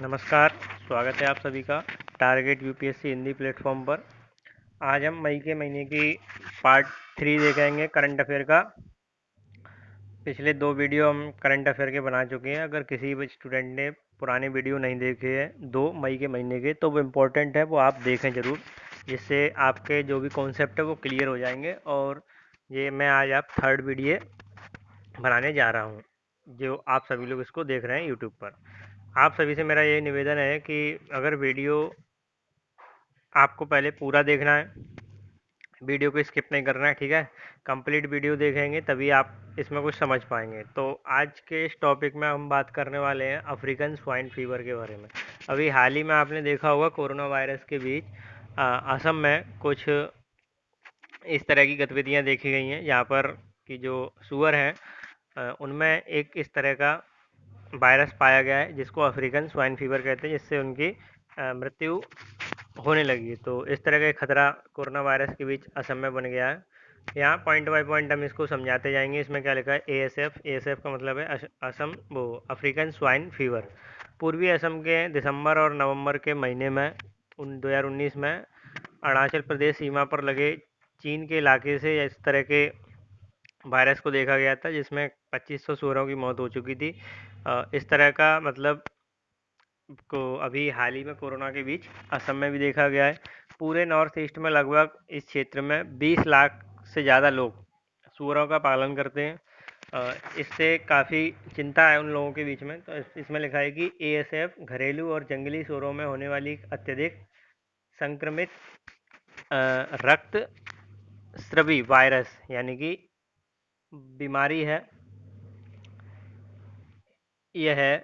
नमस्कार, स्वागत है आप सभी का टारगेट यूपीएससी हिंदी प्लेटफॉर्म पर। आज हम मई के महीने की पार्ट 3 देखेंगे करंट अफेयर का। पिछले 2 वीडियो हम करंट अफेयर के बना चुके हैं। अगर किसी भी स्टूडेंट ने पुराने वीडियो नहीं देखे हैं 2 मई के महीने के, तो वो इम्पोर्टेंट है, वो आप देखें ज़रूर, जिससे आपके जो भी कॉन्सेप्ट है वो क्लियर हो जाएंगे। और ये मैं आज आप थर्ड वीडियो बनाने जा रहा हूँ, जो आप सभी लोग इसको देख रहे हैं यूट्यूब पर। आप सभी से मेरा ये निवेदन है कि अगर वीडियो आपको पहले पूरा देखना है, वीडियो को स्किप नहीं करना है, ठीक है। कंप्लीट वीडियो देखेंगे तभी आप इसमें कुछ समझ पाएंगे। तो आज के इस टॉपिक में हम बात करने वाले हैं अफ्रीकन स्वाइन फीवर के बारे में। अभी हाल ही में आपने देखा होगा कोरोना वायरस के बीच असम में कुछ इस तरह की गतिविधियां देखी गई हैं। यहाँ पर की जो सुअर हैं उनमें एक इस तरह का वायरस पाया गया है जिसको अफ्रीकन स्वाइन फीवर कहते हैं, जिससे उनकी मृत्यु होने लगी है। तो इस तरह का एक खतरा कोरोना वायरस के बीच असम में बन गया है। यहाँ पॉइंट बाय पॉइंट हम इसको समझाते जाएंगे। इसमें क्या लिखा है, एएसएफ। एएसएफ का मतलब है असम वो अफ्रीकन स्वाइन फीवर। पूर्वी असम के दिसंबर और नवंबर के महीने में 2019 में अरुणाचल प्रदेश सीमा पर लगे चीन के इलाके से इस तरह के वायरस को देखा गया था, जिसमें 2500 सूअरों की मौत हो चुकी थी। इस तरह का मतलब को अभी हाल ही में कोरोना के बीच असम में भी देखा गया है। पूरे नॉर्थ ईस्ट में लगभग इस क्षेत्र में 20 लाख से ज़्यादा लोग सूअरों का पालन करते हैं। इससे काफ़ी चिंता है उन लोगों के बीच में। तो इसमें लिखा है कि एएसएफ घरेलू और जंगली सूअरों में होने वाली अत्यधिक संक्रमित रक्त स्रावी वायरस यानी कि बीमारी है। यह है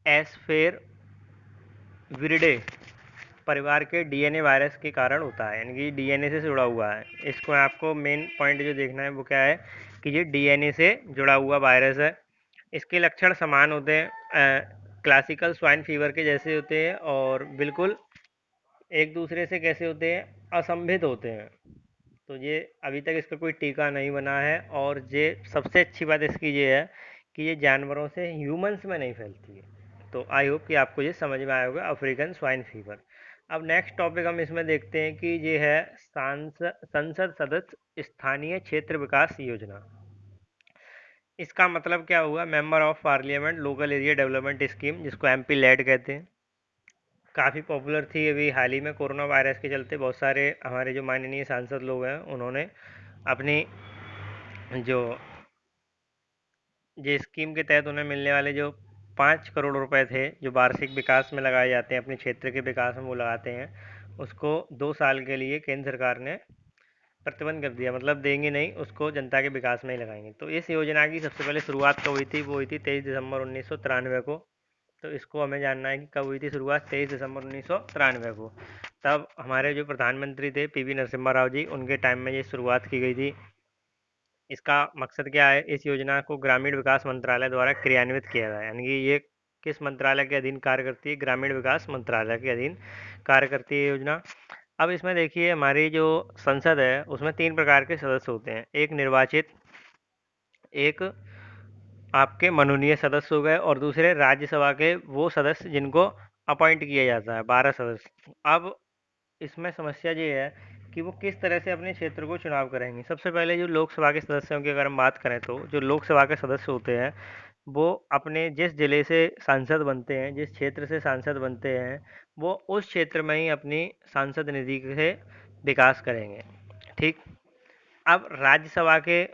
एस्फेर विरिडे परिवार के डीएनए वायरस के कारण होता है, यानी कि डीएनए से जुड़ा हुआ है। इसको आपको मेन पॉइंट जो देखना है वो क्या है कि ये डीएनए से जुड़ा हुआ वायरस है। इसके लक्षण समान होते हैं, क्लासिकल स्वाइन फीवर के जैसे होते हैं, और बिल्कुल एक दूसरे से कैसे होते हैं, असंभित होते हैं। तो ये अभी तक इसका कोई टीका नहीं बना है, और ये सबसे अच्छी बात इसकी ये है कि ये जानवरों से ह्यूमंस में नहीं फैलती है। तो आई होप कि आपको ये समझ में आया होगा अफ्रीकन स्वाइन फीवर। अब नेक्स्ट टॉपिक हम इसमें देखते हैं कि ये है संसद सदस्य स्थानीय क्षेत्र विकास योजना। इसका मतलब क्या हुआ, member of parliament local area development scheme, जिसको एमपी लेड कहते हैं। काफ़ी पॉपुलर थी। अभी हाल ही में कोरोना वायरस के चलते बहुत सारे हमारे जो माननीय सांसद लोग हैं उन्होंने अपनी जो ये स्कीम के तहत उन्हें मिलने वाले जो 5 करोड़ रुपए थे, जो वार्षिक विकास में लगाए जाते हैं, अपने क्षेत्र के विकास में वो लगाते हैं, उसको 2 साल के लिए केंद्र सरकार ने प्रतिबंध कर दिया। मतलब देंगे नहीं, उसको जनता के विकास में ही लगाएंगे। तो इस योजना की सबसे पहले शुरुआत कब हुई थी, वो हुई थी 23 दिसंबर 1993 को। तो इसको हमें जानना है कि कब हुई थी शुरुआत, 23 दिसंबर 1993 को। तब हमारे जो प्रधानमंत्री थे पीवी नरसिम्हा राव जी, उनके टाइम में ये शुरुआत की गई थी। इसका मकसद क्या है, इस योजना को ग्रामीण विकास मंत्रालय द्वारा क्रियान्वित किया गया है। यानी कि ये किस मंत्रालय के अधीन कार्य करती है, ग्रामीण विकास मंत्रालय के अधीन कार्य करती है योजना। अब इसमें देखिए हमारी जो संसद है उसमें 3 प्रकार के सदस्य होते हैं, एक निर्वाचित, एक आपके मनोनीय सदस्य हो गए, और दूसरे राज्यसभा के वो सदस्य जिनको अपॉइंट किया जाता है, 12 सदस्य। अब इसमें समस्या ये है कि वो किस तरह से अपने क्षेत्र को चुनाव करेंगे। सबसे पहले जो लोकसभा के सदस्यों की अगर हम बात करें, तो जो लोकसभा के सदस्य होते हैं वो अपने जिस जिले से सांसद बनते हैं, जिस क्षेत्र से सांसद बनते हैं, वो उस क्षेत्र में ही अपनी सांसद निधि से विकास करेंगे, ठीक। अब राज्यसभा के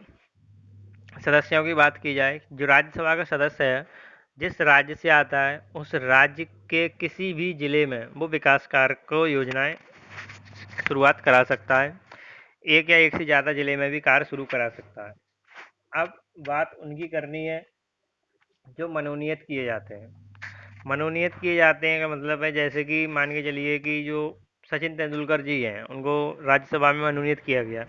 सदस्यों की बात की जाए, जो राज्यसभा का सदस्य है जिस राज्य से आता है, उस राज्य के किसी भी जिले में वो विकास कार्य को योजनाएं शुरुआत करा सकता है। एक या एक से ज़्यादा जिले में भी कार्य शुरू करा सकता है। अब बात उनकी करनी है जो मनोनीत किए जाते हैं। मनोनीत किए जाते हैं का मतलब है, जैसे कि मान के चलिए कि जो सचिन तेंदुलकर जी हैं उनको राज्यसभा में मनोनीत किया गया।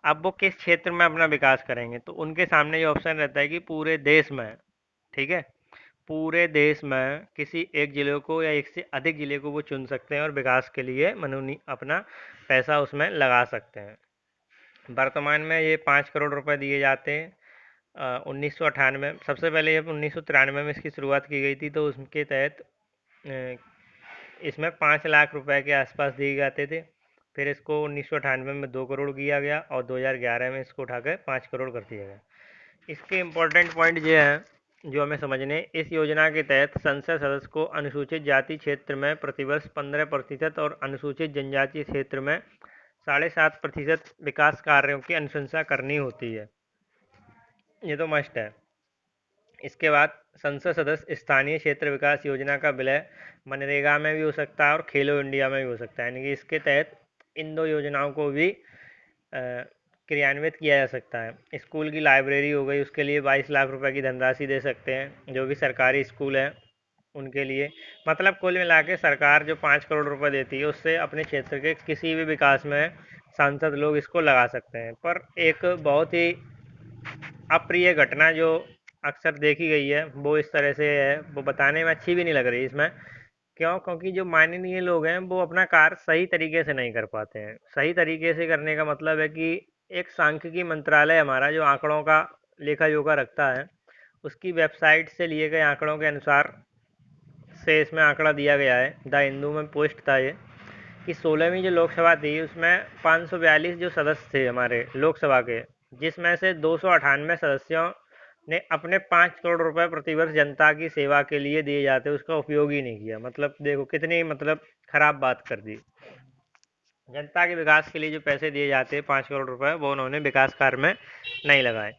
अब वो किस क्षेत्र में अपना विकास करेंगे, तो उनके सामने ये ऑप्शन रहता है कि पूरे देश में, ठीक है, पूरे देश में किसी एक जिले को या एक से अधिक जिले को वो चुन सकते हैं और विकास के लिए मनोनी अपना पैसा उसमें लगा सकते हैं। वर्तमान में ये 5 करोड़ रुपए दिए जाते हैं 1998 सबसे पहले जब 1993 में इसकी शुरुआत की गई थी तो उसके तहत इसमें 5 लाख रुपए के आसपास दिए जाते थे। फिर इसको 1998 में 2 करोड़ किया गया और 2011 में इसको उठाकर 5 करोड़ कर दिया गया। इसके इम्पोर्टेंट पॉइंट ये हैं जो हमें समझने। इस योजना के तहत संसद सदस्य को अनुसूचित जाति क्षेत्र में प्रतिवर्ष 15% और अनुसूचित जनजाति क्षेत्र में 7.5% विकास कार्यों की अनुशंसा करनी होती है। ये तो मस्ट है। इसके बाद संसद सदस्य स्थानीय क्षेत्र विकास योजना का विलय मनरेगा में भी हो सकता है और खेलो इंडिया में भी हो सकता है, यानी कि इसके तहत इन दो योजनाओं को भी क्रियान्वित किया जा सकता है। स्कूल की लाइब्रेरी हो गई, उसके लिए 22 लाख रुपए की धनराशि दे सकते हैं जो भी सरकारी स्कूल हैं उनके लिए। मतलब कुल मिला के सरकार जो 5 करोड़ रुपए देती है उससे अपने क्षेत्र के किसी भी विकास में सांसद लोग इसको लगा सकते हैं। पर एक बहुत ही अप्रिय घटना जो अक्सर देखी गई है वो इस तरह से है, वो बताने में अच्छी भी नहीं लग रही इसमें। क्यों? क्योंकि जो माननीय लोग हैं वो अपना कार्य सही तरीके से नहीं कर पाते हैं। सही तरीके से करने का मतलब है कि एक सांख्यिकी मंत्रालय हमारा जो आंकड़ों का लेखा जोखा रखता है उसकी वेबसाइट से लिए गए आंकड़ों के अनुसार से इसमें आंकड़ा दिया गया है। द हिंदू में पोस्ट था ये कि 16वीं जो लोकसभा थी उसमें 542 जो सदस्य थे हमारे लोकसभा के, जिसमें से 298 सदस्यों ने अपने 5 करोड़ रुपए प्रतिवर्ष जनता की सेवा के लिए दिए जाते उसका उपयोग ही नहीं किया। मतलब देखो कितनी मतलब खराब बात कर दी। जनता के विकास के लिए जो पैसे दिए जाते हैं 5 करोड़ रुपए, वो उन्होंने विकास कार्य में नहीं लगाए।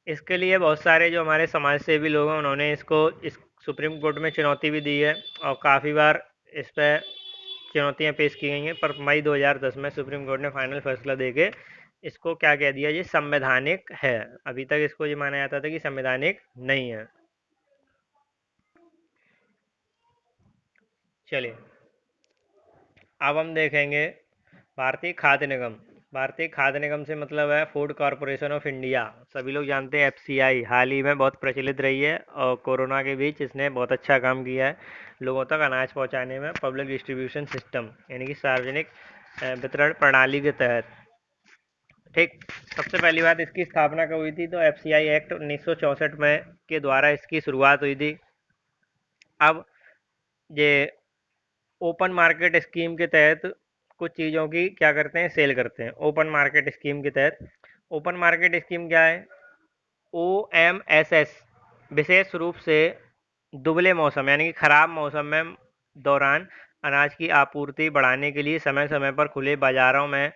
इसके लिए बहुत सारे जो हमारे समाज सेवी लोग हैं उन्होंने इसको इस सुप्रीम कोर्ट में चुनौती भी दी है और काफ़ी बार इस पर चुनौतियां पेश की गई हैं। पर मई 2010 में सुप्रीम कोर्ट ने फाइनल फैसला देके इसको क्या कह दिया, ये संवैधानिक है। अभी तक इसको ये माना जाता था कि संवैधानिक नहीं है। चलिए अब हम देखेंगे भारतीय खाद्य निगम। भारतीय खाद्य निगम से मतलब है फूड कॉरपोरेशन ऑफ इंडिया। सभी लोग जानते हैं एफसीआई हाल ही में बहुत प्रचलित रही है और कोरोना के बीच इसने बहुत अच्छा काम किया है लोगों तक अनाज पहुंचाने में। पब्लिक डिस्ट्रीब्यूशन सिस्टम यानी कि सार्वजनिक वितरण प्रणाली के तहत। ठीक, सबसे पहली बात इसकी स्थापना कब हुई थी तो एफसीआई एक्ट 1964 में के द्वारा इसकी शुरुआत हुई थी। अब ये ओपन मार्केट स्कीम के तहत कुछ चीज़ों की क्या करते हैं, सेल करते हैं। ओपन मार्केट स्कीम के तहत, ओपन मार्केट स्कीम क्या है? OMSS विशेष रूप से दुबले मौसम यानी कि खराब मौसम में दौरान अनाज की आपूर्ति बढ़ाने के लिए समय समय पर खुले बाजारों में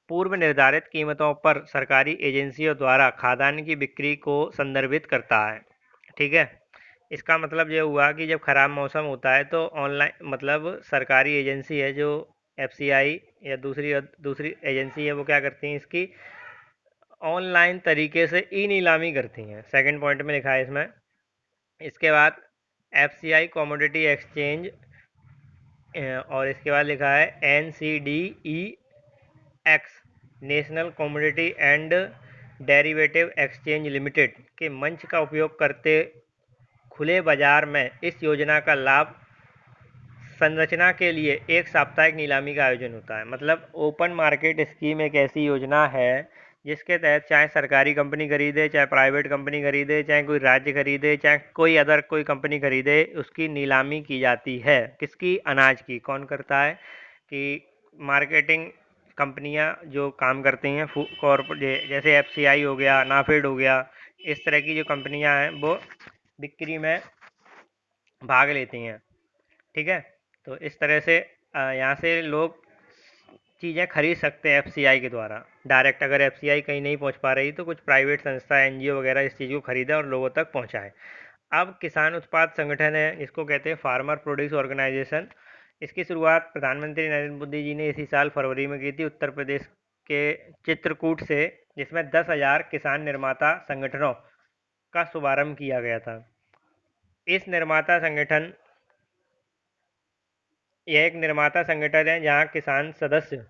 पूर्व निर्धारित कीमतों पर सरकारी एजेंसियों द्वारा खाद्यान्न की बिक्री को संदर्भित करता है। ठीक है, इसका मतलब ये हुआ कि जब खराब मौसम होता है तो ऑनलाइन मतलब सरकारी एजेंसी है जो एफसीआई या दूसरी दूसरी एजेंसी है वो क्या करती हैं, इसकी ऑनलाइन तरीके से ई नीलामी करती हैं। सेकंड पॉइंट में लिखा है इसमें। इसके बाद एफसीआई कमोडिटी एक्सचेंज और इसके बाद लिखा है NCDEX national commodity and derivative exchange limited के मंच का उपयोग करते खुले बाजार में इस योजना का लाभ संरचना के लिए एक साप्ताहिक नीलामी का आयोजन होता है। मतलब ओपन मार्केट स्कीम एक ऐसी योजना है जिसके तहत चाहे सरकारी कंपनी खरीदे, चाहे प्राइवेट कंपनी खरीदे, चाहे कोई राज्य खरीदे, चाहे कोई अदर कोई कंपनी खरीदे, उसकी नीलामी की जाती है। किसकी? अनाज की। कौन करता है? कि मार्केटिंग कंपनियां जो काम करती हैं कॉर्पोरेट, जैसे एफसीआई हो गया, नाफेड हो गया, इस तरह की जो कंपनियां हैं वो बिक्री में भाग लेती हैं। ठीक है, तो इस तरह से यहाँ से लोग चीज़ें खरीद सकते हैं एफसीआई के द्वारा डायरेक्ट। अगर एफसीआई कहीं नहीं पहुँच पा रही तो कुछ प्राइवेट संस्था एनजीओ वगैरह इस चीज़ को खरीदें और लोगों तक पहुँचाएं। अब किसान उत्पाद संगठन है, इसको कहते हैं फार्मर प्रोड्यूस ऑर्गेनाइजेशन। इसकी शुरुआत प्रधानमंत्री नरेंद्र मोदी जी ने इसी साल फरवरी में की थी उत्तर प्रदेश के चित्रकूट से, जिसमें 10,000 किसान निर्माता संगठनों का शुभारंभ किया गया था। इस निर्माता संगठन यह एक निर्माता संगठन है जहाँ किसान सदस्य,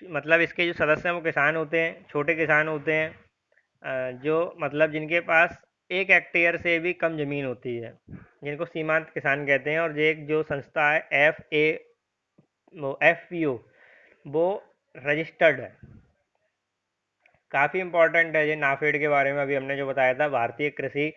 मतलब इसके जो सदस्य हैं वो किसान होते हैं, छोटे किसान होते हैं जो मतलब जिनके पास 1 हेक्टेयर से भी कम ज़मीन होती है, जिनको सीमांत किसान कहते हैं। और ये एक जो संस्था है FPO वो रजिस्टर्ड है। काफ़ी इम्पोर्टेंट है ये नाफेड के बारे में। अभी हमने जो बताया था, भारतीय कृषि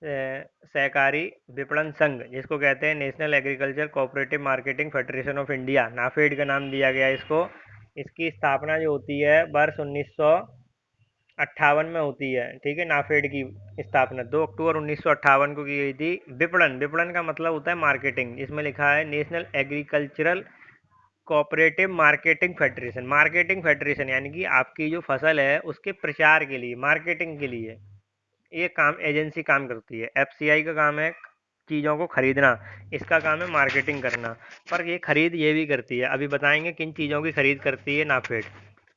सहकारी विपणन संघ, जिसको कहते हैं national agriculture cooperative marketing federation of India, NAFED का नाम दिया गया है इसको। इसकी स्थापना जो होती है वर्ष 1958 में होती है। ठीक है, नाफेड की स्थापना 2 अक्टूबर 1958 को की गई थी। विपणन, विपणन का मतलब होता है मार्केटिंग। इसमें लिखा है national agricultural cooperative marketing federation. Marketing federation यानी कि आपकी जो फसल है उसके प्रचार के लिए, मार्केटिंग के लिए ये काम एजेंसी काम करती है। एफसीआई का काम है चीज़ों को खरीदना, इसका काम है मार्केटिंग करना। पर ये खरीद ये भी करती है, अभी बताएंगे किन चीज़ों की खरीद करती है नाफेड।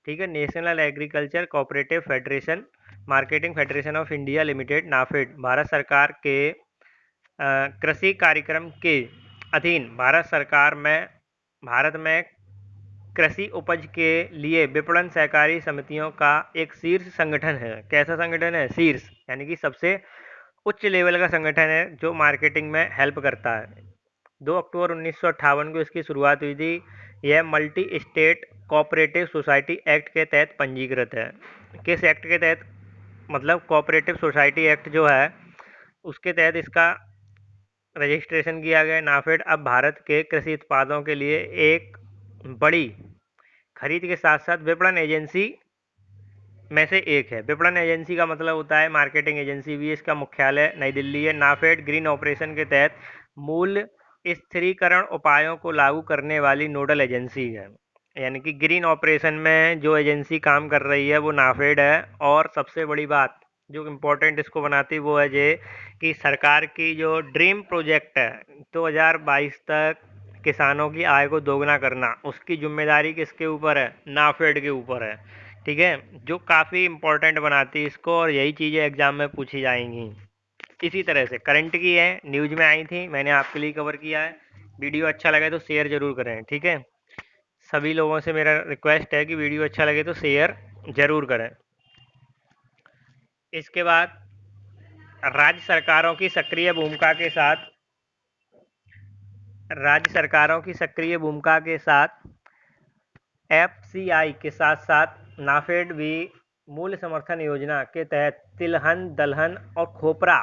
ठीक है, national agriculture cooperative federation marketing federation of India limited, NAFED Bharat सरकार के कृषि कार्यक्रम के अधीन भारत में कृषि उपज के लिए विपणन सहकारी समितियों का एक शीर्ष संगठन है। कैसा संगठन है? शीर्ष, यानी कि सबसे उच्च लेवल का संगठन है जो मार्केटिंग में हेल्प करता है। 2 अक्टूबर 1958 को इसकी शुरुआत हुई थी। यह multi state cooperative society act के तहत पंजीकृत है। किस एक्ट के तहत? मतलब कोऑपरेटिव सोसाइटी एक्ट जो है उसके तहत इसका रजिस्ट्रेशन किया गया। नाफेड अब भारत के कृषि उत्पादों के लिए एक बड़ी खरीद के साथ साथ विपणन एजेंसी में से एक है। विपणन एजेंसी का मतलब होता है मार्केटिंग एजेंसी भी। इसका मुख्यालय नई दिल्ली है। नाफेड ग्रीन ऑपरेशन के तहत मूल्य स्थिरीकरण उपायों को लागू करने वाली नोडल एजेंसी है। यानी कि ग्रीन ऑपरेशन में जो एजेंसी काम कर रही है वो नाफेड है। और सबसे बड़ी बात जो इम्पोर्टेंट इसको बनाती है वो है ये कि सरकार की जो ड्रीम प्रोजेक्ट है 2022 तक किसानों की आय को दोगुना करना, उसकी जिम्मेदारी किसके ऊपर है? नाफेड के ऊपर है। ठीक है, जो काफ़ी इम्पोर्टेंट बनाती है इसको, और यही चीज़ें एग्जाम में पूछी जाएंगी। इसी तरह से करंट की है, न्यूज़ में आई थी, मैंने आपके लिए कवर किया है। वीडियो अच्छा लगे तो शेयर ज़रूर करें। ठीक है, सभी लोगों से मेरा रिक्वेस्ट है कि वीडियो अच्छा लगे तो शेयर ज़रूर करें। इसके बाद राज्य सरकारों की सक्रिय भूमिका के साथ एफसीआई के साथ साथ नाफेड भी मूल्य समर्थन योजना के तहत तिलहन, दलहन और खोपरा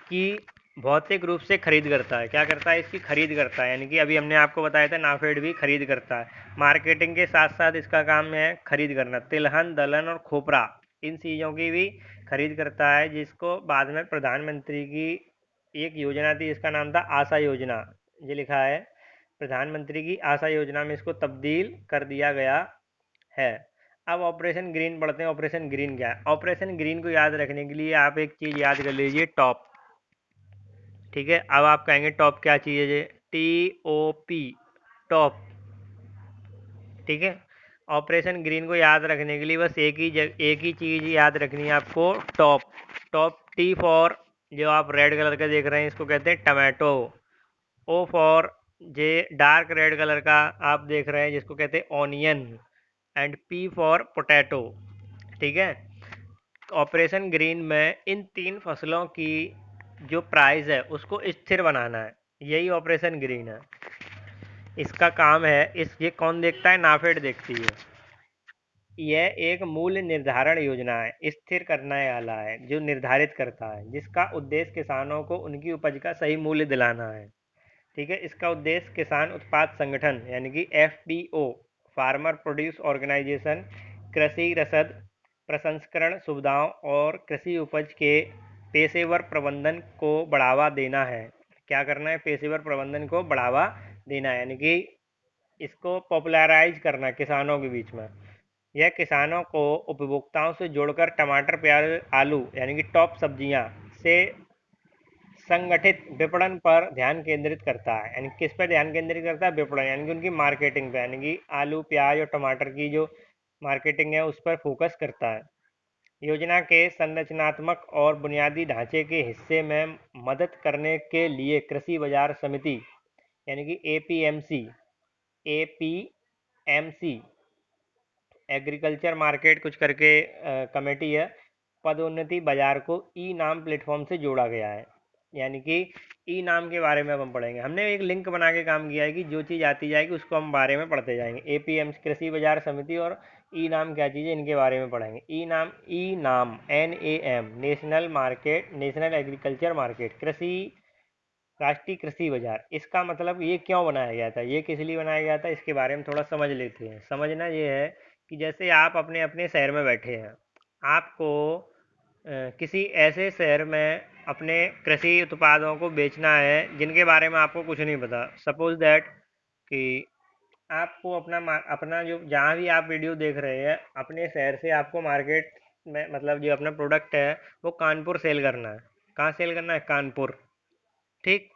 की भौतिक रूप से खरीद करता है। क्या करता है? इसकी खरीद करता है। यानी कि अभी हमने आपको बताया था नाफेड भी खरीद करता है। मार्केटिंग के साथ साथ इसका काम है खरीद करना। तिलहन, दलहन और खोपरा, इन चीज़ों की भी खरीद करता है, जिसको बाद में प्रधानमंत्री की एक योजना थी जिसका नाम था आशा योजना। ये लिखा है प्रधानमंत्री की आशा योजना में इसको तब्दील कर दिया गया है। अब ऑपरेशन ग्रीन पढ़ते हैं। ऑपरेशन ग्रीन क्या है? ऑपरेशन ग्रीन को याद रखने के लिए आप एक चीज़ याद कर लीजिए, टॉप। ठीक है, अब आप कहेंगे टॉप क्या चीज़ है? ये TOP, टॉप। ठीक है, ऑपरेशन ग्रीन को याद रखने के लिए बस एक ही चीज़ याद रखनी है आपको, टॉप। टॉप, T फॉर जो आप रेड कलर का देख रहे हैं इसको कहते हैं tomato. O for J dark red colour का आप देख रहे हैं जिसको कहते हैं onion. And P for potato. ठीक है, ऑपरेशन ग्रीन में इन 3 फसलों की जो प्राइस है उसको स्थिर बनाना है। यही ऑपरेशन ग्रीन है। इसका काम है, ये कौन देखता है? नाफेड देखती है। यह एक मूल्य निर्धारण योजना है, स्थिर करने वाला है, जो निर्धारित करता है, जिसका उद्देश्य किसानों को उनकी उपज का सही मूल्य दिलाना है। ठीक है, इसका उद्देश्य किसान उत्पाद संगठन यानी कि FPO, फार्मर प्रोड्यूस ऑर्गेनाइजेशन, कृषि रसद प्रसंस्करण सुविधाओं और कृषि उपज के पेशेवर प्रबंधन को बढ़ावा देना है। क्या करना है? पेशेवर प्रबंधन को बढ़ावा देना है, यानी कि इसको पॉपुलराइज करना किसानों के बीच में। यह किसानों को उपभोक्ताओं से जोड़कर टमाटर, प्याज, आलू यानी कि टॉप सब्जियां से संगठित विपणन पर ध्यान केंद्रित करता है। यानी किस पर ध्यान केंद्रित करता है? विपणन, यानी कि उनकी मार्केटिंग पे, यानी कि आलू, प्याज और टमाटर की जो मार्केटिंग है उस पर फोकस करता है। योजना के संरचनात्मक और बुनियादी ढांचे के हिस्से में मदद करने के लिए कृषि बाजार समिति यानी कि APMC एग्रीकल्चर मार्केट कुछ करके कमेटी है, पदोन्नति बाजार को ई नाम प्लेटफॉर्म से जोड़ा गया है। यानी कि ई नाम के बारे में अब हम पढ़ेंगे। हमने एक लिंक बना के काम किया है कि जो चीज़ आती जाएगी उसको हम बारे में पढ़ते जाएंगे। APMC कृषि बाजार समिति और ई नाम क्या चीज़ है, इनके बारे में पढ़ेंगे। ई नाम NAM, national market, national agriculture market, कृषि, राष्ट्रीय कृषि बाजार। इसका मतलब ये क्यों बनाया गया था, ये किस लिए बनाया गया था, इसके बारे में थोड़ा समझ लेते हैं। समझना ये है कि जैसे आप अपने अपने शहर में बैठे हैं, आपको किसी ऐसे शहर में अपने कृषि उत्पादों को बेचना है जिनके बारे में आपको कुछ नहीं पता। सपोज दैट कि आपको अपना जो जहाँ भी आप वीडियो देख रहे हैं, अपने शहर से आपको मार्केट में, मतलब जो अपना प्रोडक्ट है वो कानपुर सेल करना है। कहाँ सेल करना है? कानपुर। ठीक।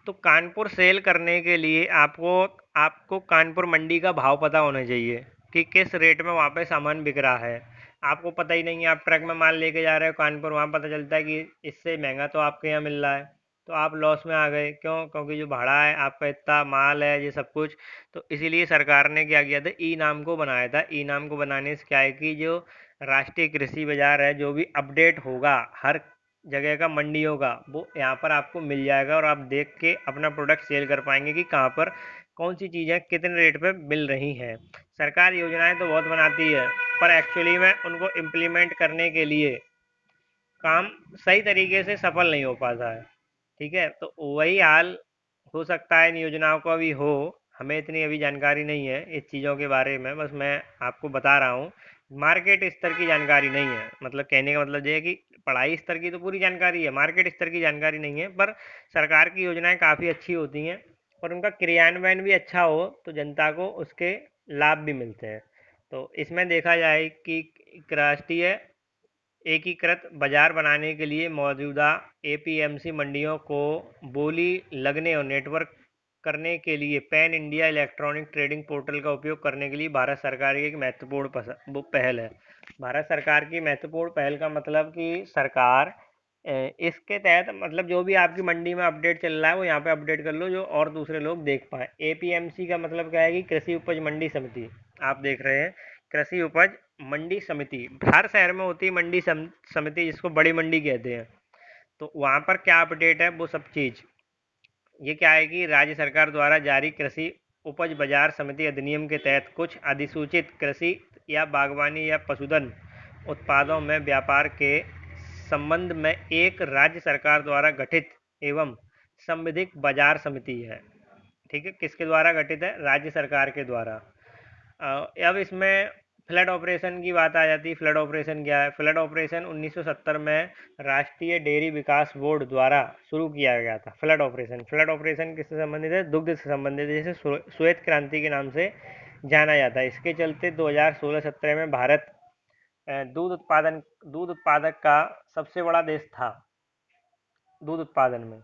तो कानपुर सेल करने के लिए आपको आपको कानपुर मंडी का भाव पता होना चाहिए कि किस रेट में वहाँ पे सामान बिक रहा है। आपको पता ही नहीं है, आप ट्रक में माल लेके जा रहे हो कानपुर, वहाँ पता चलता है कि इससे महंगा तो आपके यहाँ मिल रहा है, तो आप लॉस में आ गए। क्यों? क्योंकि जो भाड़ा है आपका, इतना माल है, ये सब कुछ। तो इसीलिए सरकार ने क्या किया था, ई नाम को बनाया था। ई नाम को बनाने से क्या है कि जो राष्ट्रीय कृषि बाजार है, जो भी अपडेट होगा हर जगह का, मंडियों का, वो यहाँ पर आपको मिल जाएगा और आप देख के अपना प्रोडक्ट सेल कर पाएंगे कि कहाँ पर कौन सी चीज़ें कितने रेट पे मिल रही हैं। सरकार योजनाएं तो बहुत बनाती है, पर एक्चुअली में उनको इम्प्लीमेंट करने के लिए काम सही तरीके से सफल नहीं हो पाता है। ठीक है, तो वही हाल हो सकता है इन योजनाओं का भी हो। हमें इतनी अभी जानकारी नहीं है इस चीज़ों के बारे में, बस मैं आपको बता रहा हूँ। मार्केट स्तर की जानकारी नहीं है, मतलब कहने का मतलब ये है कि पढ़ाई स्तर की तो पूरी जानकारी है, मार्केट स्तर की जानकारी नहीं है। पर सरकार की योजनाएं काफ़ी अच्छी होती हैं और उनका क्रियान्वयन भी अच्छा हो तो जनता को उसके लाभ भी मिलते हैं। तो इसमें देखा जाए कि राष्ट्रीय एकीकृत बाजार बनाने के लिए मौजूदा APMC मंडियों को बोली लगने और नेटवर्क करने के लिए pan India electronic trading portal का उपयोग करने के लिए भारत सरकार की एक महत्वपूर्ण पहल है। भारत सरकार की महत्वपूर्ण पहल का मतलब कि सरकार इसके तहत, मतलब जो भी आपकी मंडी में अपडेट चल रहा है वो यहाँ पे अपडेट कर लो, जो और दूसरे लोग देख पाए। APMC का मतलब क्या है कि कृषि उपज मंडी समिति। आप देख रहे हैं कृषि उपज मंडी समिति, हर शहर में होती है मंडी समिति, जिसको बड़ी मंडी कहते हैं। तो वहाँ पर क्या अपडेट है वो सब चीज़, ये क्या है कि राज्य सरकार द्वारा जारी कृषि उपज बाजार समिति अधिनियम के तहत कुछ अधिसूचित कृषि या बागवानी या पशुधन उत्पादों में व्यापार के संबंध में एक राज्य सरकार द्वारा गठित एवं संविधिक बाजार समिति है। ठीक है, किसके द्वारा गठित है? राज्य सरकार के द्वारा। अब इसमें फ्लड ऑपरेशन की बात आ जाती है। फ्लड ऑपरेशन क्या है? फ्लड ऑपरेशन 1970 में राष्ट्रीय डेयरी विकास बोर्ड द्वारा शुरू किया गया था। फ्लड ऑपरेशन किससे संबंधित है? दुग्ध से संबंधित है, जिसे श्वेत क्रांति के नाम से जाना जाता है। इसके चलते 2016-17 में भारत दूध उत्पादक का सबसे बड़ा देश था दूध उत्पादन में।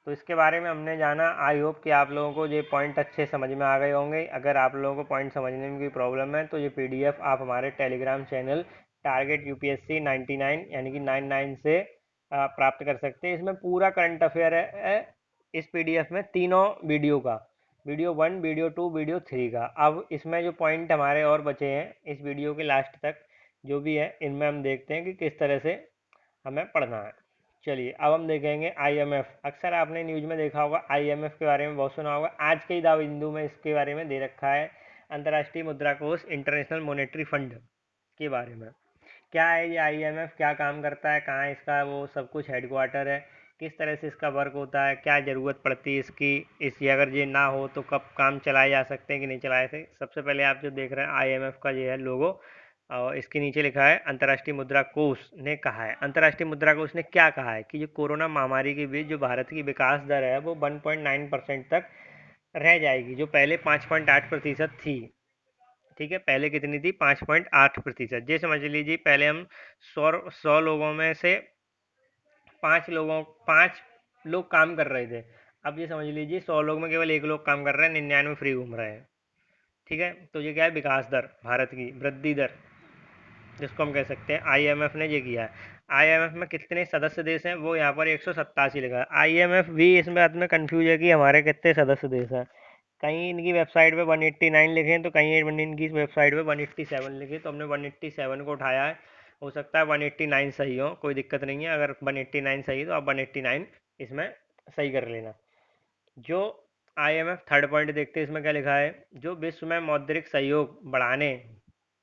तो इसके बारे में हमने जाना। आई होप कि आप लोगों को ये पॉइंट अच्छे समझ में आ गए होंगे। अगर आप लोगों को पॉइंट समझने में कोई प्रॉब्लम है तो ये PDF आप हमारे टेलीग्राम चैनल टारगेट UPSC 99 यानी कि 99 से प्राप्त कर सकते हैं। इसमें पूरा करंट अफेयर है इस PDF में, तीनों वीडियो का, वीडियो 1, वीडियो 2, वीडियो 3 का। अब इसमें जो पॉइंट हमारे और बचे हैं इस वीडियो के लास्ट तक जो भी है, इनमें हम देखते हैं कि किस तरह से हमें पढ़ना है। चलिए अब हम देखेंगे IMF। अक्सर आपने न्यूज़ में देखा होगा, IMF के बारे में बहुत सुना होगा। आज के ही दा बिंदु में इसके बारे में दे रखा है, अंतर्राष्ट्रीय मुद्रा कोष, इंटरनेशनल मॉनेटरी फंड के बारे में। क्या है ये IMF, क्या काम करता है, कहाँ इसका वो सब कुछ हेडक्वार्टर है, किस तरह से इसका वर्क होता है, क्या ज़रूरत पड़ती है इसकी, इसकी अगर ये ना हो तो कब काम चलाए जा सकते हैं कि नहीं चलाए सकते। सबसे पहले आप जो देख रहे हैं IMF का ये है लोगो, और इसके नीचे लिखा है अंतर्राष्ट्रीय मुद्रा कोष ने कहा है। अंतर्राष्ट्रीय मुद्रा कोष ने क्या कहा है कि जो कोरोना महामारी के बीच जो भारत की विकास दर है वो 1.9% तक रह जाएगी, जो पहले 5.8% थी। ठीक है, पहले कितनी थी? 5.8%। ये समझ लीजिए पहले हम 100 लोगों में से 5 लोग काम कर रहे थे। अब ये समझ लीजिए 100 लोग में केवल 1 लोग काम कर रहे हैं, 99 फ्री घूम रहे हैं। ठीक है, तो ये क्या है? विकास दर, भारत की वृद्धि दर, जिसको हम कह सकते हैं। IMF ने ये किया है। IMF में कितने सदस्य देश हैं वो यहाँ पर 187 लिखा है। IMF भी इस बात में कंफ्यूज है कि हमारे कितने सदस्य देश हैं। कहीं इनकी वेबसाइट पे 189 लिखे हैं तो कहीं इनकी वेबसाइट पे 187 लिखे, तो हमने 187 को उठाया है। हो सकता है 189 सही हो, कोई दिक्कत नहीं है। अगर 189 सही तो आप 189 इसमें सही कर लेना। जो IMF थर्ड पॉइंट देखते हैं, इसमें क्या लिखा है? जो विश्व में मौद्रिक सहयोग बढ़ाने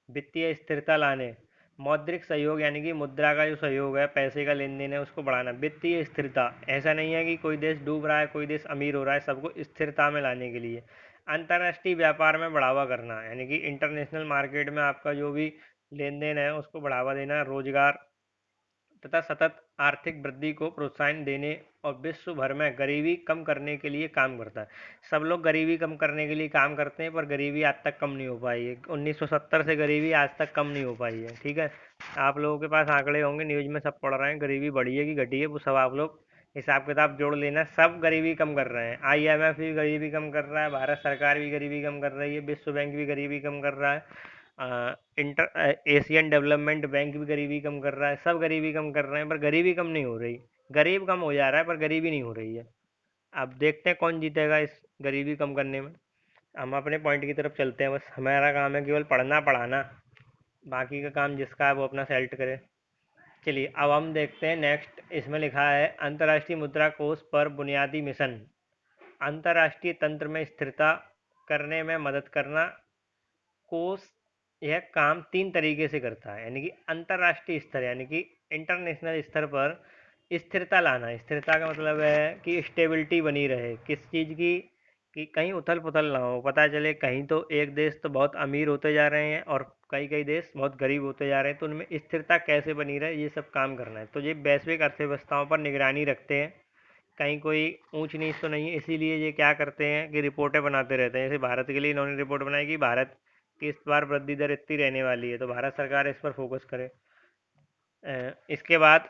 वित्तीय स्थिरता लाने, मौद्रिक सहयोग यानी कि मुद्रा का जो सहयोग है, पैसे का लेन देन है, उसको बढ़ाना। वित्तीय स्थिरता, ऐसा नहीं है कि कोई देश डूब रहा है, कोई देश अमीर हो रहा है, सबको स्थिरता में लाने के लिए। अंतर्राष्ट्रीय व्यापार में बढ़ावा करना, यानी कि इंटरनेशनल मार्केट में आपका जो भी लेन देन है उसको बढ़ावा देना। रोजगार तथा सतत आर्थिक वृद्धि को प्रोत्साहन देने और विश्व भर में गरीबी कम करने के लिए काम करता है। सब लोग गरीबी कम करने के लिए काम करते हैं, पर गरीबी आज तक कम नहीं हो पाई है। 1970 से गरीबी आज तक कम नहीं हो पाई है। ठीक है, आप लोगों के पास आंकड़े होंगे, न्यूज में सब पढ़ रहे हैं गरीबी बढ़ी है कि घटी है, वो सब आप लोग हिसाब किताब जोड़ लेना। सब गरीबी कम कर रहे हैं, IMF भी गरीबी कम कर रहा है, भारत सरकार भी गरीबी कम कर रही है, विश्व बैंक भी गरीबी कम कर रहा है, एशियन डेवलपमेंट बैंक भी गरीबी कम कर रहा है। सब गरीबी कम कर रहे हैं, पर गरीबी कम नहीं हो रही। गरीब कम हो जा रहा है पर गरीबी नहीं हो रही है। अब देखते हैं कौन जीतेगा इस गरीबी कम करने में। हम अपने पॉइंट की तरफ चलते हैं, बस हमारा काम है केवल पढ़ना पढ़ाना, बाकी का काम जिसका है वो अपना सेलेक्ट करे। चलिए अब हम देखते हैं नेक्स्ट। इसमें लिखा है अंतर्राष्ट्रीय मुद्रा कोष पर बुनियादी मिशन, अंतर्राष्ट्रीय तंत्र में स्थिरता करने में मदद करना। कोष यह काम 3 तरीके से करता है, यानी कि अंतर्राष्ट्रीय स्तर यानी कि इंटरनेशनल स्तर पर स्थिरता लाना। स्थिरता का मतलब है कि स्टेबिलिटी बनी रहे किस चीज़ की, कि कहीं उथल पुथल ना हो। पता चले कहीं तो एक देश तो बहुत अमीर होते जा रहे हैं और कई कई देश बहुत गरीब होते जा रहे हैं, तो उनमें स्थिरता कैसे बनी रहे, ये सब काम करना है। तो ये वैश्विक अर्थव्यवस्थाओं पर निगरानी रखते हैं, कहीं कोई ऊंच नीच तो नहीं है। इसीलिए ये क्या करते हैं कि रिपोर्टें बनाते रहते हैं। जैसे भारत के लिए इन्होंने रिपोर्ट बनाई कि भारत की इस बार वृद्धि दर इतनी रहने वाली है, तो भारत सरकार इस पर फोकस करे। इसके बाद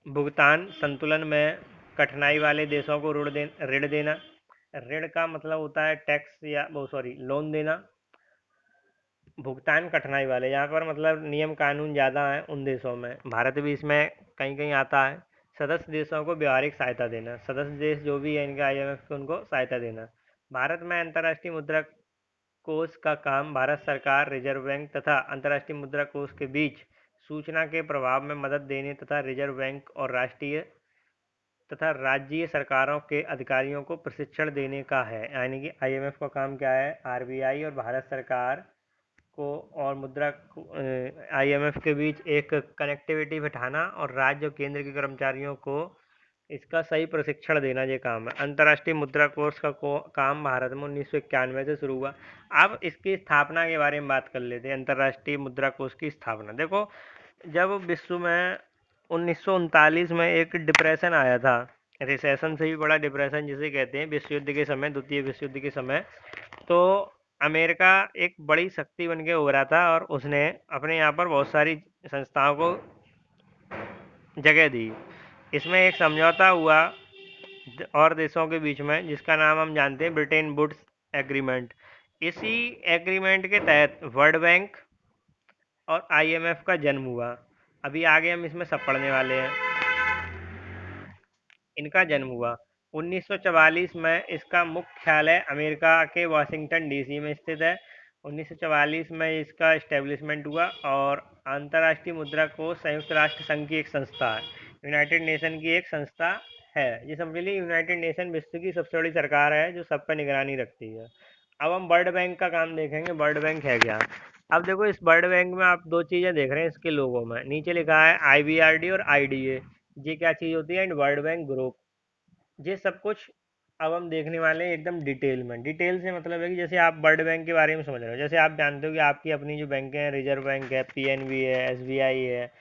भुगतान संतुलन में कठिनाई वाले देशों को ऋण देना। ऋण का मतलब होता है टैक्स या वो सॉरी लोन देना। भुगतान कठिनाई वाले, यहाँ पर मतलब नियम कानून ज़्यादा हैं उन देशों में, भारत भी इसमें कहीं कहीं आता है। सदस्य देशों को व्यवहारिक सहायता देना, सदस्य देश जो भी है इनका IMF को उनको सहायता देना। भारत में अंतर्राष्ट्रीय मुद्रा कोष का काम भारत सरकार, रिजर्व बैंक तथा अंतर्राष्ट्रीय मुद्रा कोष के बीच सूचना के प्रवाह में मदद देने तथा रिजर्व बैंक और राष्ट्रीय तथा राज्य सरकारों के अधिकारियों को प्रशिक्षण देने का है। यानी कि IMF का काम क्या है, RBI और भारत सरकार को और मुद्रा IMF के बीच एक कनेक्टिविटी बिठाना और राज्य और केंद्र के कर्मचारियों को इसका सही प्रशिक्षण देना, ये काम है। अंतर्राष्ट्रीय मुद्रा कोष का काम भारत में 1991 से शुरू हुआ। अब इसकी स्थापना के बारे में बात कर लेते हैं। अंतर्राष्ट्रीय मुद्रा कोष की स्थापना देखो, जब विश्व में 1939 में एक डिप्रेशन आया था, रिसेशन से भी बड़ा डिप्रेशन जिसे कहते हैं, विश्व युद्ध के समय, द्वितीय विश्व युद्ध के समय, तो अमेरिका एक बड़ी शक्ति बन के उभरा था और उसने अपने यहाँ पर बहुत सारी संस्थाओं को जगह दी। इसमें एक समझौता हुआ और देशों के बीच में, जिसका नाम हम जानते हैं ब्रिटेन वुड्स एग्रीमेंट। इसी एग्रीमेंट के तहत वर्ल्ड बैंक और IMF का जन्म हुआ। अभी आगे हम इसमें सब पढ़ने वाले हैं। इनका जन्म हुआ 1944 में। इसका मुख्यालय अमेरिका के वाशिंगटन DC में स्थित है। 1944 में इसका इस्टेब्लिशमेंट हुआ और अंतर्राष्ट्रीय मुद्रा कोष संयुक्त राष्ट्र संघ की एक संस्था है, यूनाइटेड नेशन की एक संस्था है। ये समझ लीजिए यूनाइटेड नेशन विश्व की सबसे बड़ी सरकार है जो सब पर निगरानी रखती है। अब हम वर्ल्ड बैंक का काम देखेंगे, वर्ल्ड बैंक है क्या। अब देखो इस वर्ल्ड बैंक में आप दो चीज़ें देख रहे हैं इसके लोगों में, नीचे लिखा है IBRD और IDA। ये क्या चीज़ होती है, वर्ल्ड बैंक ग्रुप। ये सब कुछ अब हम देखने वाले हैं एकदम डिटेल में। डिटेल से मतलब है कि जैसे आप वर्ल्ड बैंक के बारे में समझ रहे हो, जैसे आप जानते हो कि आपकी अपनी जो बैंक हैं, रिजर्व बैंक है, PNB है, SBI है,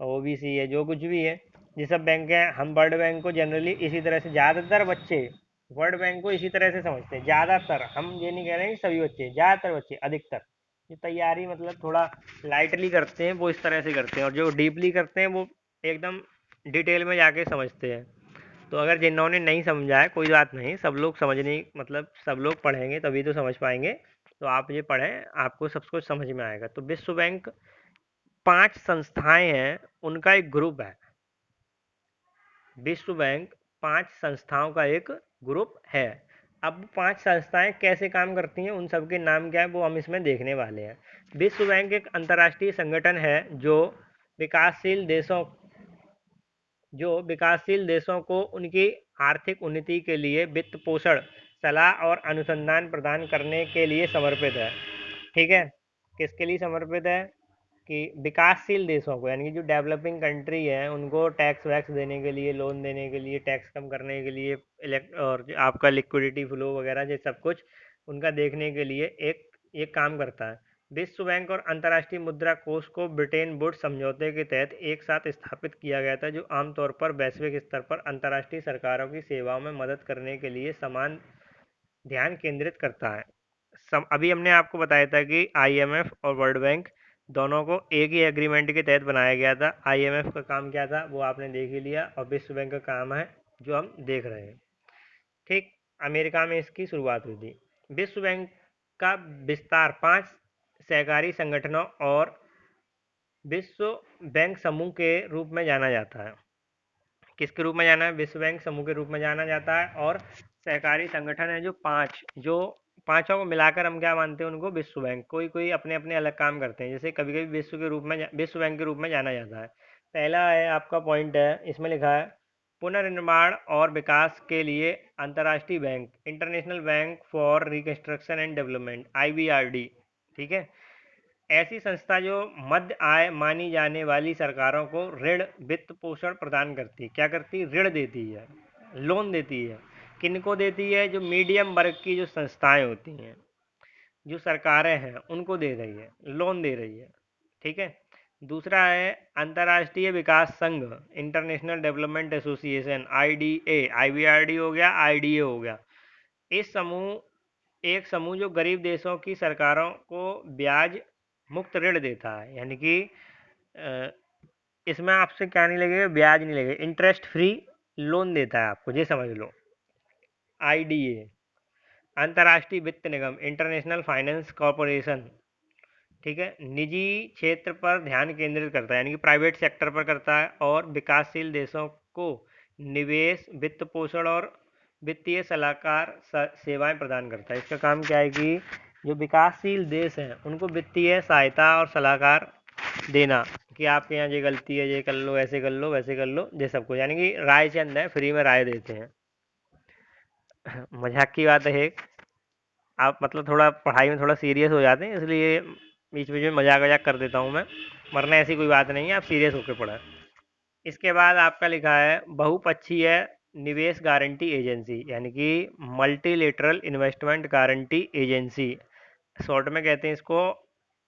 OBC है, जो कुछ भी है, ये सब बैंक हैं। हम वर्ल्ड बैंक को जनरली इसी तरह से, ज़्यादातर बच्चे वर्ल्ड बैंक को इसी तरह से समझते हैं। ज़्यादातर, हम ये नहीं कह रहे हैं कि सभी बच्चे, ज़्यादातर बच्चे, अधिकतर जो तैयारी मतलब थोड़ा लाइटली करते हैं वो इस तरह से करते हैं, और जो डीपली करते हैं वो एकदम डिटेल में जाके समझते हैं। तो अगर जिन्होंने नहीं समझा है कोई बात नहीं, सब लोग समझने मतलब सब लोग पढ़ेंगे तभी तो समझ पाएंगे। तो आप ये पढ़ें, आपको सब कुछ समझ में आएगा। तो विश्व बैंक 5 संस्थाएं हैं, उनका एक ग्रुप है। विश्व बैंक 5 संस्थाओं का एक ग्रुप है। अब 5 संस्थाएं कैसे काम करती हैं, उन सब के नाम क्या है वो हम इसमें देखने वाले हैं। विश्व बैंक एक अंतर्राष्ट्रीय संगठन है जो विकासशील देशों को उनकी आर्थिक उन्नति के लिए वित्त पोषण, सलाह और अनुसंधान प्रदान करने के लिए समर्पित है। ठीक है, किसके लिए समर्पित है कि विकासशील देशों को, यानी कि जो डेवलपिंग कंट्री है उनको टैक्स वैक्स देने के लिए, लोन देने के लिए, टैक्स कम करने के लिए, इलेक्ट और जो आपका लिक्विडिटी फ्लो वगैरह ये सब कुछ उनका देखने के लिए एक काम करता है। विश्व बैंक और अंतर्राष्ट्रीय मुद्रा कोष को ब्रिटेन वुड्स समझौते के तहत एक साथ स्थापित किया गया था, जो आमतौर पर वैश्विक स्तर पर अंतर्राष्ट्रीय सरकारों की सेवाओं में मदद करने के लिए समान ध्यान केंद्रित करता है। अभी हमने आपको बताया था कि आईएमएफ और वर्ल्ड बैंक दोनों को एक ही एग्रीमेंट के तहत बनाया गया था। आईएमएफ का काम क्या था वो आपने देख ही लिया, और विश्व बैंक का काम है जो हम देख रहे हैं। ठीक, अमेरिका में इसकी शुरुआत हुई थी। विश्व बैंक का विस्तार 5 सहकारी संगठनों और विश्व बैंक समूह के रूप में जाना जाता है। किसके रूप में जाना है? विश्व बैंक समूह के रूप में जाना जाता है। और सहकारी संगठन है जो पांचों को मिलाकर हम क्या मानते हैं उनको? विश्व बैंक। कोई कोई अपने अपने अलग काम करते हैं, जैसे कभी कभी विश्व बैंक के रूप में जाना जाता है। पहला है आपका पॉइंट है, इसमें लिखा है पुनर्निर्माण और विकास के लिए अंतर्राष्ट्रीय bank, international bank for reconstruction and development, IBRD। ठीक है, ऐसी संस्था जो मध्य आय मानी जाने वाली सरकारों को ऋण वित्त पोषण प्रदान करती। क्या करती? ऋण देती है, लोन देती है। किनको देती है? जो मीडियम वर्ग की जो संस्थाएं होती हैं, जो सरकारें हैं, उनको दे रही है, लोन दे रही है। ठीक है। दूसरा है अंतर्राष्ट्रीय विकास संघ, international development association, IDA। IBRD हो गया, IDA हो गया। एक समूह जो गरीब देशों की सरकारों को ब्याज मुक्त ऋण देता है, यानी कि इसमें आपसे क्या नहीं लगेगा? ब्याज नहीं लगेगा, इंटरेस्ट फ्री लोन देता है आपको, ये समझ लो। IDA, अंतर्राष्ट्रीय वित्त निगम, इंटरनेशनल फाइनेंस कॉरपोरेशन। ठीक है, निजी क्षेत्र पर ध्यान केंद्रित करता है, यानी कि प्राइवेट सेक्टर पर करता है, और विकासशील देशों को निवेश, वित्त पोषण और वित्तीय सलाहकार सेवाएं प्रदान करता है। इसका काम क्या है कि जो विकासशील देश हैं उनको वित्तीय सहायता और सलाहकार देना, कि आपके यहाँ ये गलती है, ये कर लो, ऐसे कर लो, वैसे कर लो, ये सब कुछ, यानी कि राय चंद है, फ्री में राय देते हैं। मजाक की बात है, आप मतलब थोड़ा पढ़ाई में थोड़ा सीरियस हो जाते हैं, इसलिए बीच बीच में मजाक वजाक कर देता हूँ मैं, वरना ऐसी कोई बात नहीं है, आप सीरियस होकर पढ़ें। इसके बाद आपका लिखा है बहुपक्षीय निवेश गारंटी एजेंसी, यानी कि multilateral investment guarantee agency, short में कहते हैं इसको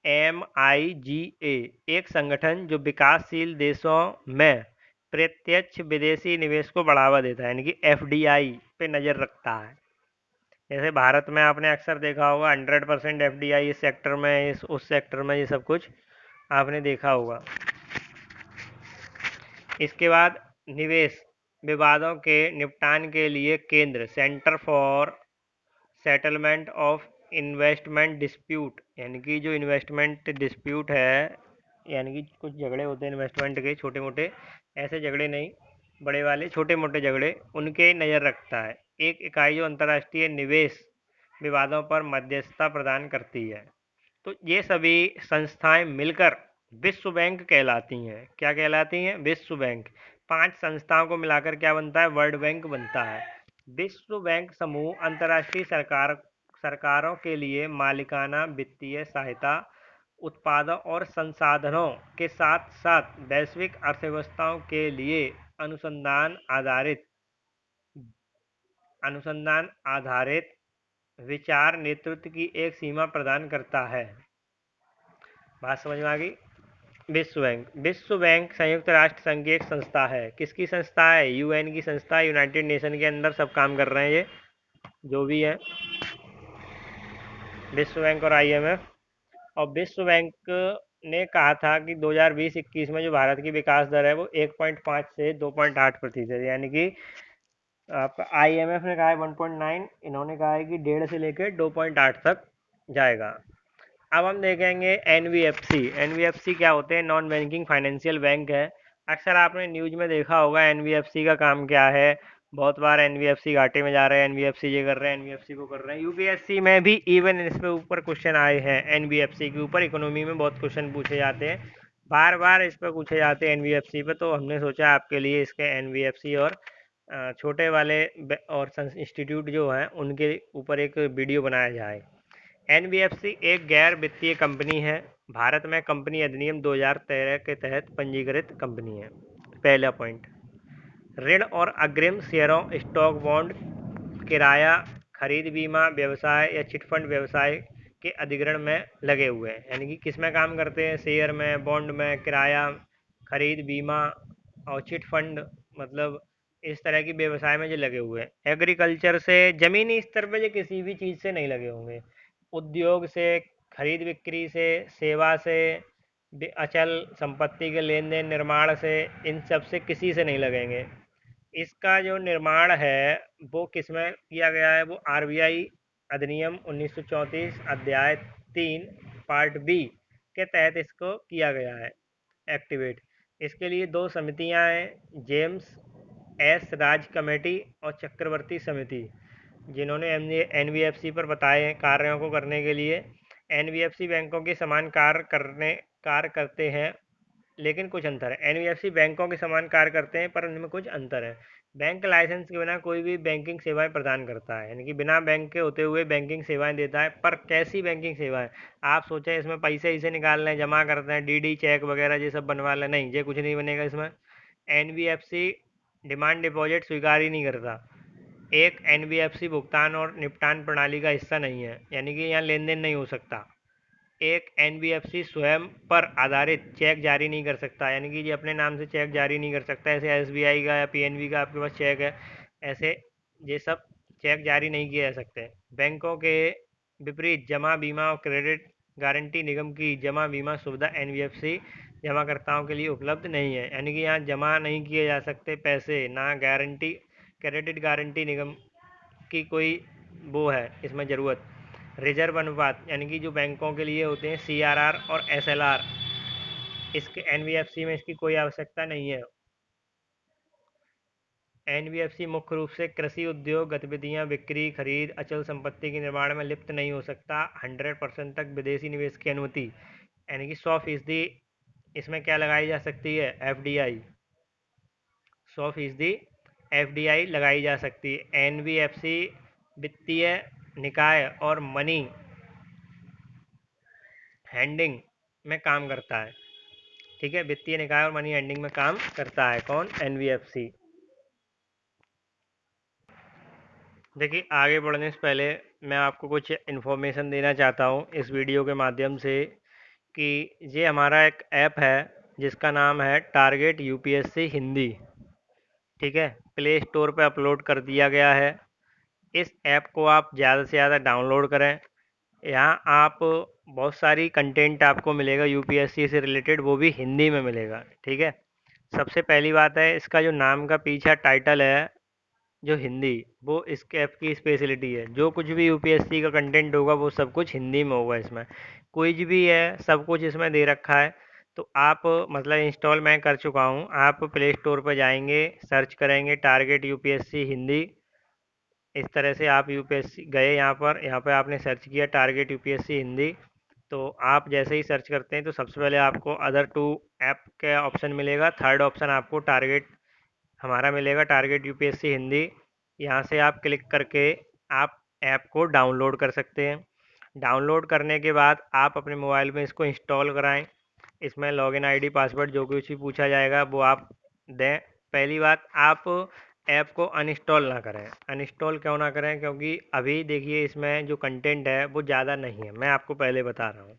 MIGA। एक संगठन जो विकासशील देशों में प्रत्यक्ष विदेशी निवेश को बढ़ावा देता है, यानी कि FDI पे नज़र रखता है। जैसे भारत में आपने अक्सर देखा होगा 100% FDI इस सेक्टर में, उस सेक्टर में, ये सब कुछ आपने देखा होगा। इसके बाद निवेश विवादों के निपटान के लिए केंद्र, centre for settlement of investment dispute, यानी कि जो इन्वेस्टमेंट डिस्प्यूट है, यानी कि कुछ झगड़े होते हैं इन्वेस्टमेंट के, छोटे मोटे, ऐसे झगड़े नहीं, बड़े वाले छोटे मोटे झगड़े, उनके नज़र रखता है। एक इकाई जो अंतर्राष्ट्रीय निवेश विवादों पर मध्यस्थता प्रदान करती है। तो ये सभी संस्थाएं मिलकर विश्व बैंक कहलाती हैं। क्या कहलाती हैं? विश्व बैंक। 5 संस्थाओं को मिलाकर क्या बनता है? वर्ल्ड बैंक बनता है। विश्व बैंक समूह अंतर्राष्ट्रीय सरकारों के लिए मालिकाना वित्तीय सहायता, उत्पादों और संसाधनों के साथ साथ वैश्विक अर्थव्यवस्थाओं के लिए अनुसंधान आधारित विचार नेतृत्व की एक सीमा प्रदान करता है। बात समझ में आ गई? विश्व बैंक संयुक्त राष्ट्र संघ की एक संस्था है। किसकी संस्था है? UN की संस्था, यूनाइटेड नेशन के अंदर सब काम कर रहे हैं ये जो भी है, विश्व बैंक और IMF। और विश्व बैंक ने कहा था कि 2020-21 में जो भारत की विकास दर है वो 1.5 से 2.8%, यानी कि आपका IMF ने कहा है 1.9, इन्होंने कहा है कि 1.5 से लेकर 2.8 तक जाएगा। अब हम देखेंगे NBFC क्या होते हैं? नॉन बैंकिंग फाइनेंशियल बैंक है। अक्सर आपने न्यूज में देखा होगा NBFC का काम क्या है। बहुत बार NBFC घाटे में जा रहे हैं, NBFC ये कर रहे हैं, NBFC को कर रहे हैं। UPSC में भी इवन इस पे ऊपर क्वेश्चन आए हैं NBFC के ऊपर, इकोनॉमी में बहुत क्वेश्चन पूछे जाते हैं, बार बार इस पर पूछे जाते हैं NBFC पे। तो हमने सोचा आपके लिए इसके NBFC और छोटे वाले और इंस्टीट्यूट जो हैं उनके ऊपर एक वीडियो बनाया जाए। एनबीएफसी एक गैर वित्तीय कंपनी है। भारत में कंपनी अधिनियम 2013 के तहत पंजीकृत कंपनी है। पहला पॉइंट, ऋण और अग्रिम शेयरों, स्टॉक, बॉन्ड, किराया खरीद, बीमा व्यवसाय या चिटफंड व्यवसाय के अधिग्रहण में लगे हुए हैं। यानी कि किस में काम करते हैं? शेयर में, बॉन्ड में, किराया खरीद, बीमा और चिटफंड, मतलब इस तरह की व्यवसाय में जो लगे हुए हैं। एग्रीकल्चर से, जमीनी स्तर पर जो किसी भी चीज़ से नहीं लगे होंगे। उद्योग से, खरीद बिक्री से, सेवा से, अचल संपत्ति के लेन देन, निर्माण से, इन सब से किसी से नहीं लगेंगे। इसका जो निर्माण है वो किस में किया गया है? वो आरबीआई अधिनियम 1934 अध्याय 3 पार्ट बी के तहत इसको किया गया है एक्टिवेट। इसके लिए दो समितियां हैं, जेम्स एस राज कमेटी और चक्रवर्ती समिति, जिन्होंने एनबीएफसी पर बताए कार्यों को करने के लिए। एनबीएफसी बैंकों के समान कार्य करते हैं, लेकिन कुछ अंतर है। एनबीएफसी बैंकों के समान कार्य करते हैं पर उनमें कुछ अंतर है। बैंक लाइसेंस के बिना कोई भी बैंकिंग सेवाएं प्रदान करता है, यानी कि बिना बैंक के होते हुए बैंकिंग सेवाएं देता है। पर कैसी बैंकिंग सेवाएं? आप सोचें इसमें पैसे इसे निकाल रहे हैं, जमा करते हैं, डीडी चेक वगैरह ये सब बनवा लें, नहीं, ये कुछ नहीं बनेगा इसमें। एनबीएफसी डिमांड डिपॉजिट स्वीकार ही नहीं करता। एक एनबीएफसी भुगतान और निपटान प्रणाली का हिस्सा नहीं है, यानी कि यहाँ लेन देन नहीं हो सकता। एक एनबीएफसी स्वयं पर आधारित चेक जारी नहीं कर सकता, यानी कि ये अपने नाम से चेक जारी नहीं कर सकता। ऐसे एसबीआई का या पीएनबी का आपके पास चेक है, ऐसे ये सब चेक जारी नहीं किए जा सकते। बैंकों के विपरीत जमा, बीमा और क्रेडिट गारंटी निगम की जमा बीमा सुविधा एनबीएफसी जमाकर्ताओं के लिए उपलब्ध नहीं है, यानी कि यहाँ जमा नहीं किए जा सकते पैसे, ना गारंटी, क्रेडिट गारंटी निगम की कोई वो है इसमें ज़रूरत। रिजर्व अनुपात, यानी कि जो बैंकों के लिए होते हैं सीआरआर और एसएलआर, इसके एनबीएफसी में इसकी कोई आवश्यकता नहीं है। एनबीएफसी मुख्य रूप से कृषि उद्योग गतिविधियां, बिक्री, खरीद, अचल संपत्ति के निर्माण में लिप्त नहीं हो सकता। 100% तक विदेशी निवेश की अनुमति, यानी कि 100% इसमें क्या लगाई जा सकती है? एफडीआई। 100% एफडीआई लगाई जा सकती है। एनबीएफसी वित्तीय निकाय और मनी हैंडिंग में काम करता है। ठीक है, वित्तीय निकाय और मनी हैंडिंग में काम करता है। कौन? एनबीएफसी। देखिए, आगे बढ़ने से पहले मैं आपको कुछ इन्फॉर्मेशन देना चाहता हूँ इस वीडियो के माध्यम से, कि ये हमारा एक ऐप है जिसका नाम है टारगेट यूपीएससी हिंदी। ठीक है, प्ले स्टोर पे अपलोड कर दिया गया है। इस ऐप को आप ज़्यादा से ज़्यादा डाउनलोड करें। यहाँ आप बहुत सारी कंटेंट आपको मिलेगा यूपीएससी से रिलेटेड, वो भी हिंदी में मिलेगा। ठीक है, सबसे पहली बात है, इसका जो नाम का पीछे टाइटल है जो हिंदी, वो इस ऐप की स्पेशलिटी है। जो कुछ भी यूपीएससी का कंटेंट होगा वो सब कुछ हिंदी में होगा। इसमें क्विज भी है, सब कुछ इसमें दे रखा है। तो आप, मतलब इंस्टॉल मैं कर चुका हूँ। आप प्ले स्टोर पर जाएंगे, सर्च करेंगे टारगेट यूपीएससी हिंदी। इस तरह से आप यूपीएससी गए, यहाँ पर आपने सर्च किया टारगेट यूपीएससी हिंदी। तो आप जैसे ही सर्च करते हैं तो सबसे पहले आपको अदर टू ऐप का ऑप्शन मिलेगा। थर्ड ऑप्शन आपको टारगेट हमारा मिलेगा, टारगेट यूपीएससी हिंदी। यहाँ से आप क्लिक करके आप ऐप को डाउनलोड कर सकते हैं। डाउनलोड करने के बाद आप अपने मोबाइल में इसको इंस्टॉल कराएं। इसमें लॉगिन आईडी, पासवर्ड जो कुछ भी पूछा जाएगा वो आप दें। पहली बात, आप ऐप को अनइंस्टॉल ना करें। अनइंस्टॉल क्यों ना करें? क्योंकि अभी देखिए इसमें जो कंटेंट है वो ज़्यादा नहीं है, मैं आपको पहले बता रहा हूँ।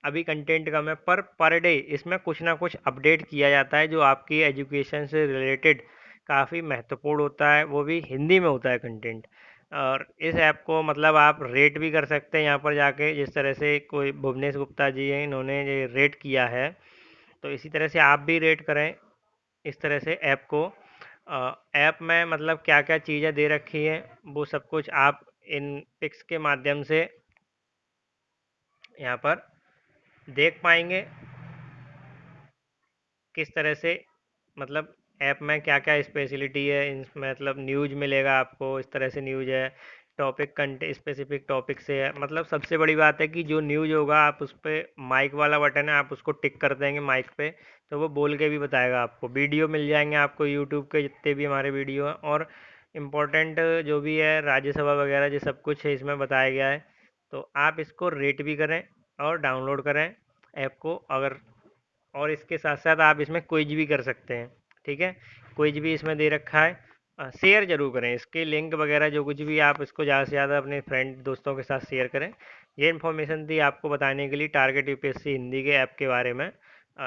अभी कंटेंट कम है, पर डे इसमें कुछ ना कुछ अपडेट किया जाता है जो आपकी एजुकेशन से रिलेटेड काफ़ी महत्वपूर्ण होता है, वो भी हिंदी में होता है कंटेंट। और इस ऐप को मतलब आप रेट भी कर सकते हैं यहाँ पर जाके, जिस तरह से कोई भुवनेश गुप्ता जी हैं, इन्होंने ये रेट किया है, तो इसी तरह से आप भी रेट करें इस तरह से ऐप को। ऐप में मतलब क्या क्या चीज़ें दे रखी हैं वो सब कुछ आप इन पिक्स के माध्यम से यहाँ पर देख पाएंगे। किस तरह से, मतलब ऐप में क्या क्या स्पेशलिटी है, इसमें मतलब न्यूज मिलेगा आपको, इस तरह से न्यूज है। टॉपिक कंटे स्पेसिफिक टॉपिक से है, मतलब सबसे बड़ी बात है कि जो न्यूज होगा आप उस पर माइक वाला बटन है, आप उसको टिक कर देंगे माइक पे, तो वो बोल के भी बताएगा आपको। वीडियो मिल जाएंगे आपको यूट्यूब के जितने भी हमारे वीडियो हैं, और इम्पोर्टेंट जो भी है राज्यसभा वगैरह, जो सब कुछ है इसमें बताया गया है। तो आप इसको रेट भी करें और डाउनलोड करें ऐप को। अगर और इसके साथ साथ आप इसमें क्विज भी कर सकते हैं, ठीक है। क्विज भी इसमें दे रखा है। शेयर जरूर करें इसके लिंक वगैरह, जो कुछ भी आप इसको ज़्यादा से ज़्यादा अपने फ्रेंड दोस्तों के साथ शेयर करें। ये इन्फॉर्मेशन थी आपको बताने के लिए टारगेट यूपीएससी हिंदी के ऐप के बारे में।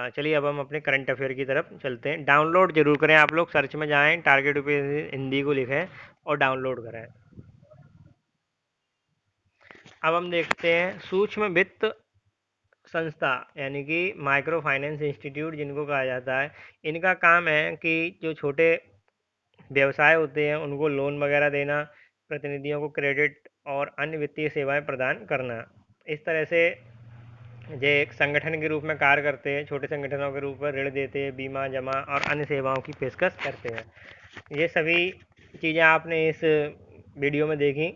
चलिए अब हम अपने करंट अफेयर की तरफ चलते हैं। डाउनलोड जरूर करें, आप लोग सर्च में जाएं, टारगेट यूपीएससी हिंदी को लिखें और डाउनलोड करें। अब हम देखते हैं सूक्ष्म वित्त संस्था यानी कि माइक्रो फाइनेंस इंस्टीट्यूट जिनको कहा जाता है। इनका काम है कि जो छोटे व्यवसाय होते हैं उनको लोन वगैरह देना, प्रतिनिधियों को क्रेडिट और अन्य वित्तीय सेवाएं प्रदान करना। इस तरह से ये एक संगठन के रूप में कार्य करते हैं, छोटे संगठनों के रूप में ऋण देते हैं, बीमा जमा और अन्य सेवाओं की पेशकश करते हैं। ये सभी चीज़ें आपने इस वीडियो में देखी।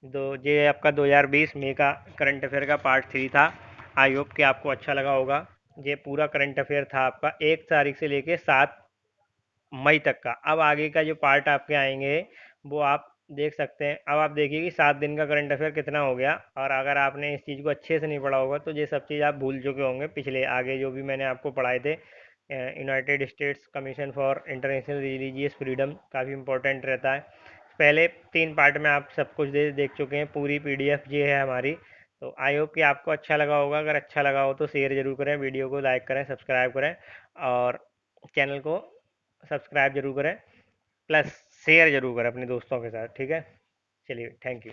तो ये आपका 2020 मई का करंट अफेयर का पार्ट 3 था। आई होप कि आपको अच्छा लगा होगा। ये पूरा करंट अफेयर था आपका 1 तारीख से लेके 7 मई तक का। अब आगे का जो पार्ट आपके आएंगे वो आप देख सकते हैं। अब आप देखिए कि 7 दिन का करंट अफेयर कितना हो गया, और अगर आपने इस चीज़ को अच्छे से नहीं पढ़ा होगा तो ये सब चीज़ आप भूल चुके होंगे। पिछले आगे जो भी मैंने आपको पढ़ाए थे, United states commission for international religious freedom काफ़ी इंपॉर्टेंट रहता है। पहले 3 पार्ट में आप सब कुछ देख चुके हैं, पूरी पीडीएफ ये है हमारी। तो आई होप कि आपको अच्छा लगा होगा। अगर अच्छा लगा हो तो शेयर जरूर करें, वीडियो को लाइक करें, सब्सक्राइब करें और चैनल को सब्सक्राइब जरूर करें, प्लस शेयर जरूर करें अपने दोस्तों के साथ, ठीक है। चलिए, थैंक यू।